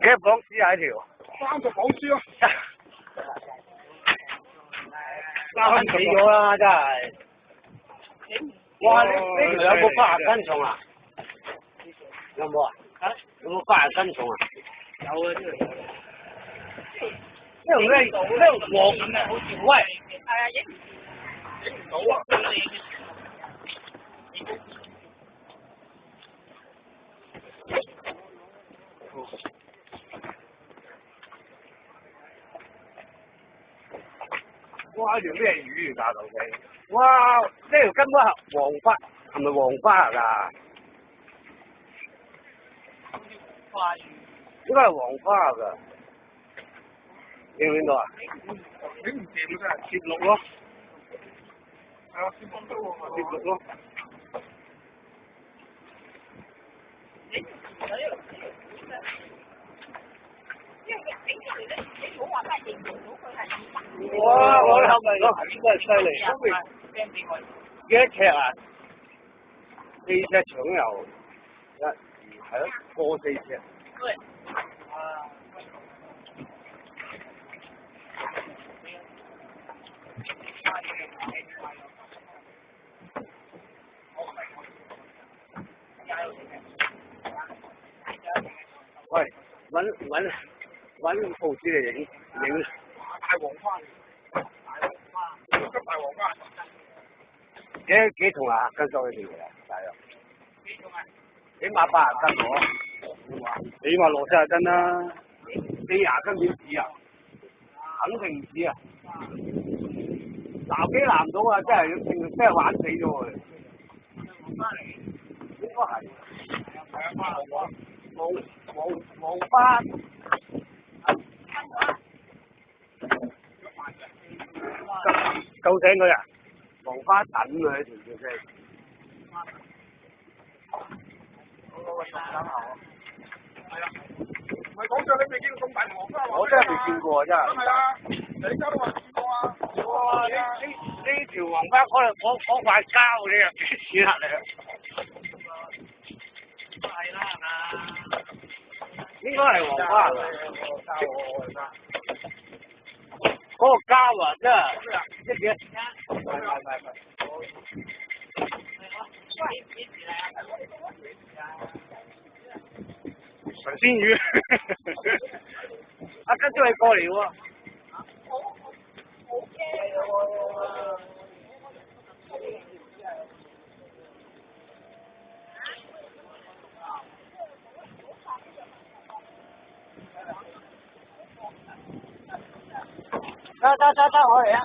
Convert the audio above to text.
幾多磅絲啊？一條30磅絲咯。三死咗啦，真係！哇！呢條有冇80斤重啊？有冇啊？有冇80斤重啊？有啊，呢條。呢條咩？黃喂，係啊，影唔到啊！哇！條咩魚嚟㗎？究竟？哇！呢條根本係黃花，係咪黃花㗎？花魚。應該係黃花㗎。影唔影到啊？影唔掂真係攝錄咯。係啊，攝錄咯。哇！我係咪咯？真係犀利。幾多尺啊？4尺長又1、2，係咯，過4尺。喂，揾報紙嚟影。大黃花嚟，急大黃花。幾重啊？斤數呢條嘢，大約。幾重啊？起碼80斤喎。起碼60斤啦。40斤點止啊？肯定唔止啊！攬到啊！真係玩死咗佢。應該係。係啊，黃花。夠醒佢啊！黃花等佢喺條條聲。係啊，唔係講笑，你未見過咁大黃花？我真係未見過真係。真係啊！你家都話見過啊？哇！呢條黃花可能嗰塊膠你又幾錢啊你？係啦，係嘛？應該係黃花㗎。嗰個膠啊，真係1幾？唔係。神仙魚，阿根叔你過嚟喎。得，我嚟啊！